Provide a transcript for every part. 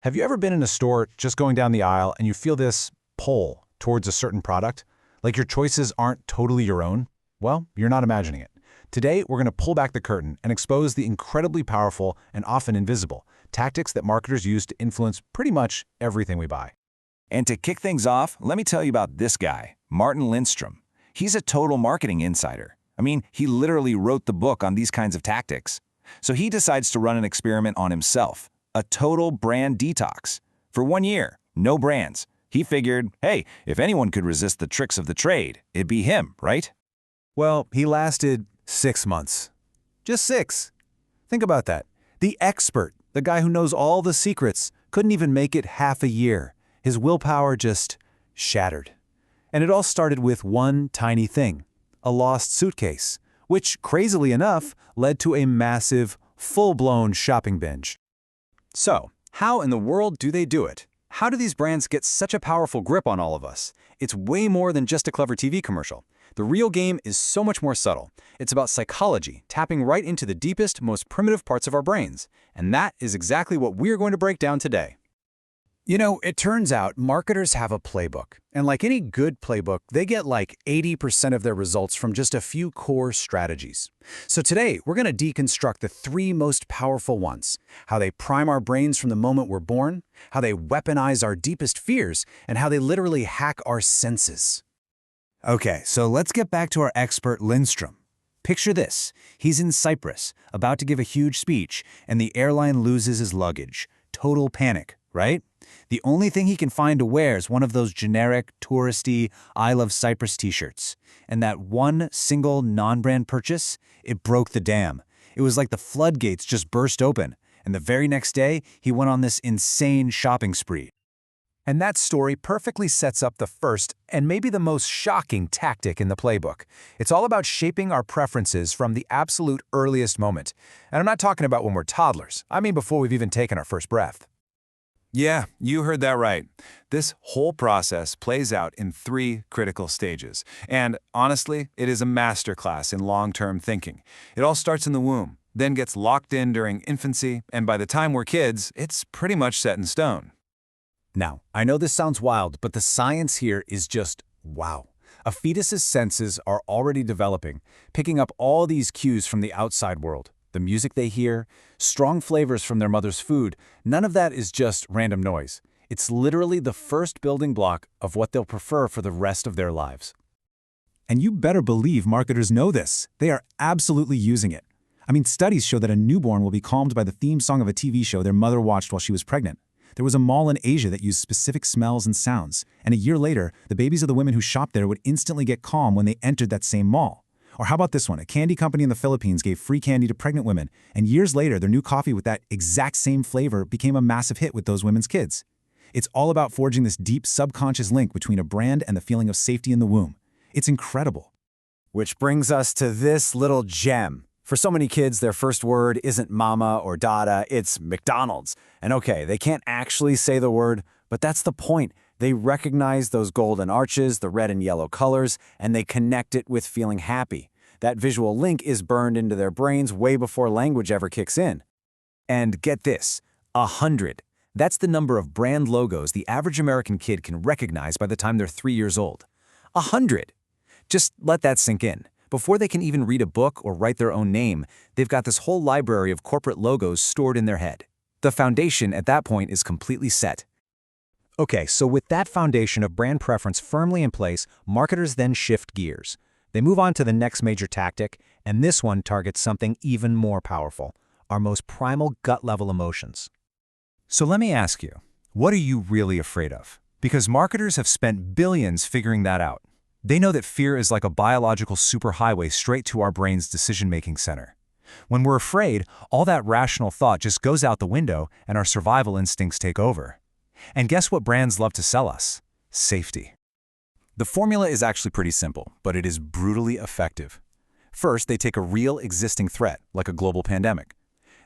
Have you ever been in a store just going down the aisle and you feel this pull towards a certain product? Like your choices aren't totally your own? Well, you're not imagining it. Today, we're going to pull back the curtain and expose the incredibly powerful and often invisible tactics that marketers use to influence pretty much everything we buy. And to kick things off, let me tell you about this guy, Martin Lindstrom. He's a total marketing insider. I mean, he literally wrote the book on these kinds of tactics. So he decides to run an experiment on himself, a total brand detox. For 1 year, no brands. He figured, hey, if anyone could resist the tricks of the trade, it'd be him, right? Well, he lasted 6 months. Just 6. Think about that. The expert, the guy who knows all the secrets, couldn't even make it half a year. His willpower just shattered. And it all started with one tiny thing, a lost suitcase, which, crazily enough, led to a massive, full-blown shopping binge. So, how in the world do they do it? How do these brands get such a powerful grip on all of us? It's way more than just a clever TV commercial. The real game is so much more subtle. It's about psychology, tapping right into the deepest, most primitive parts of our brains. And that is exactly what we're going to break down today. You know, it turns out marketers have a playbook. And like any good playbook, they get like 80% of their results from just a few core strategies. So today, we're going to deconstruct the 3 most powerful ones: how they prime our brains from the moment we're born, how they weaponize our deepest fears, and how they literally hack our senses. Okay, so let's get back to our expert Lindstrom. Picture this. He's in Cyprus, about to give a huge speech, and the airline loses his luggage. Total panic, right? The only thing he can find to wear is one of those generic, touristy, I Love Cyprus t-shirts. And that one single non-brand purchase, it broke the dam. It was like the floodgates just burst open. And the very next day, he went on this insane shopping spree. And that story perfectly sets up the first and maybe the most shocking tactic in the playbook. It's all about shaping our preferences from the absolute earliest moment. And I'm not talking about when we're toddlers. I mean before we've even taken our first breath. Yeah, you heard that right. This whole process plays out in 3 critical stages. And honestly, it is a masterclass in long-term thinking. It all starts in the womb, then gets locked in during infancy, and by the time we're kids, it's pretty much set in stone. Now, I know this sounds wild, but the science here is just wow. A fetus's senses are already developing, picking up all these cues from the outside world. The music they hear, strong flavors from their mother's food, none of that is just random noise. It's literally the first building block of what they'll prefer for the rest of their lives. And you better believe marketers know this. They are absolutely using it. I mean, studies show that a newborn will be calmed by the theme song of a TV show their mother watched while she was pregnant. There was a mall in Asia that used specific smells and sounds, and a year later, the babies of the women who shopped there would instantly get calm when they entered that same mall. Or how about this one? A candy company in the Philippines gave free candy to pregnant women, and years later, their new coffee with that exact same flavor became a massive hit with those women's kids. It's all about forging this deep subconscious link between a brand and the feeling of safety in the womb. It's incredible. Which brings us to this little gem. For so many kids, their first word isn't mama or dada, it's McDonald's. And okay, they can't actually say the word, but that's the point. They recognize those golden arches, the red and yellow colors, and they connect it with feeling happy. That visual link is burned into their brains way before language ever kicks in. And get this, 100. That's the number of brand logos the average American kid can recognize by the time they're 3 years old. 100. Just let that sink in. Before they can even read a book or write their own name, they've got this whole library of corporate logos stored in their head. The foundation at that point is completely set. Okay, so with that foundation of brand preference firmly in place, marketers then shift gears. They move on to the next major tactic, and this one targets something even more powerful: our most primal gut-level emotions. So let me ask you, what are you really afraid of? Because marketers have spent billions figuring that out. They know that fear is like a biological superhighway straight to our brain's decision-making center. When we're afraid, all that rational thought just goes out the window and our survival instincts take over. And guess what brands love to sell us? Safety. The formula is actually pretty simple, but it is brutally effective. First, they take a real existing threat, like a global pandemic.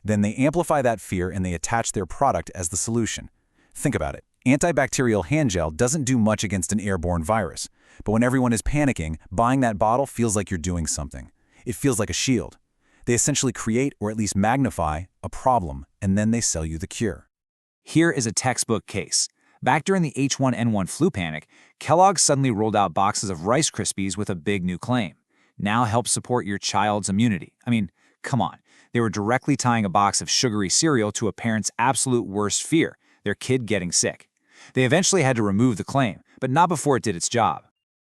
Then they amplify that fear and they attach their product as the solution. Think about it. Antibacterial hand gel doesn't do much against an airborne virus. But when everyone is panicking, buying that bottle feels like you're doing something. It feels like a shield. They essentially create, or at least magnify, a problem, and then they sell you the cure. Here is a textbook case. Back during the H1N1 flu panic, Kellogg suddenly rolled out boxes of Rice Krispies with a big new claim. Now help support your child's immunity. I mean, come on. They were directly tying a box of sugary cereal to a parent's absolute worst fear, their kid getting sick. They eventually had to remove the claim, but not before it did its job.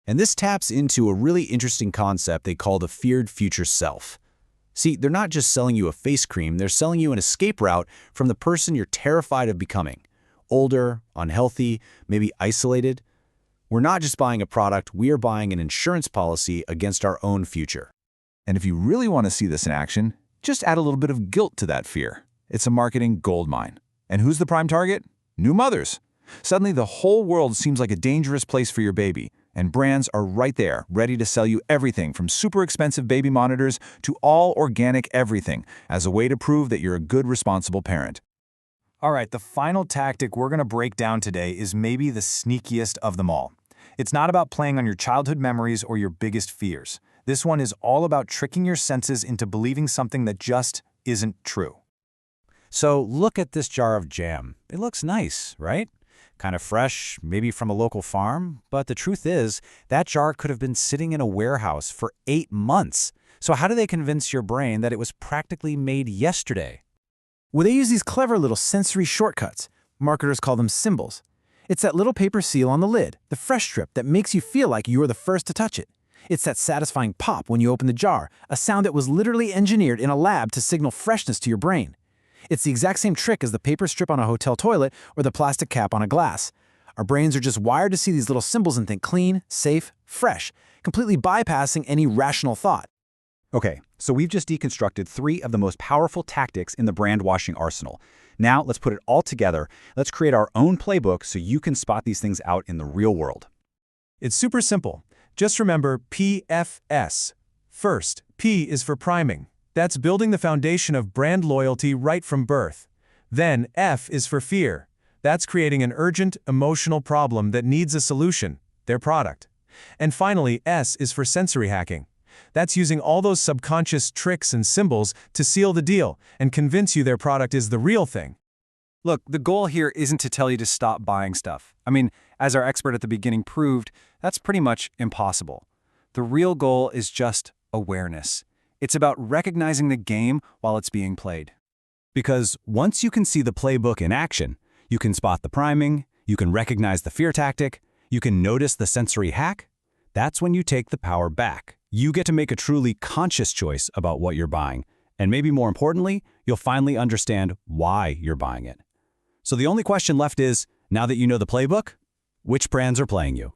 And this taps into a really interesting concept they call the feared future self. See, they're not just selling you a face cream, they're selling you an escape route from the person you're terrified of becoming. Older, unhealthy, maybe isolated. We're not just buying a product, we are buying an insurance policy against our own future. And if you really want to see this in action, just add a little bit of guilt to that fear. It's a marketing goldmine. And who's the prime target? New mothers. Suddenly, the whole world seems like a dangerous place for your baby, and brands are right there, ready to sell you everything from super expensive baby monitors to all organic everything as a way to prove that you're a good, responsible parent. All right, the final tactic we're going to break down today is maybe the sneakiest of them all. It's not about playing on your childhood memories or your biggest fears. This one is all about tricking your senses into believing something that just isn't true. So look at this jar of jam. It looks nice, right? Kind of fresh, maybe from a local farm, but the truth is, that jar could have been sitting in a warehouse for 8 months. So how do they convince your brain that it was practically made yesterday? Well, they use these clever little sensory shortcuts. Marketers call them symbols. It's that little paper seal on the lid, the fresh strip, that makes you feel like you were the first to touch it. It's that satisfying pop when you open the jar, a sound that was literally engineered in a lab to signal freshness to your brain. It's the exact same trick as the paper strip on a hotel toilet or the plastic cap on a glass. Our brains are just wired to see these little symbols and think clean, safe, fresh, completely bypassing any rational thought. Okay, so we've just deconstructed 3 of the most powerful tactics in the brand washing arsenal. Now let's put it all together. Let's create our own playbook so you can spot these things out in the real world. It's super simple. Just remember PFS. First, P is for priming. That's building the foundation of brand loyalty right from birth. Then F is for fear. That's creating an urgent, emotional problem that needs a solution, their product. And finally, S is for sensory hacking. That's using all those subconscious tricks and symbols to seal the deal and convince you their product is the real thing. Look, the goal here isn't to tell you to stop buying stuff. I mean, as our expert at the beginning proved, that's pretty much impossible. The real goal is just awareness. It's about recognizing the game while it's being played. Because once you can see the playbook in action, you can spot the priming, you can recognize the fear tactic, you can notice the sensory hack, that's when you take the power back. You get to make a truly conscious choice about what you're buying. And maybe more importantly, you'll finally understand why you're buying it. So the only question left is, now that you know the playbook, which brands are playing you?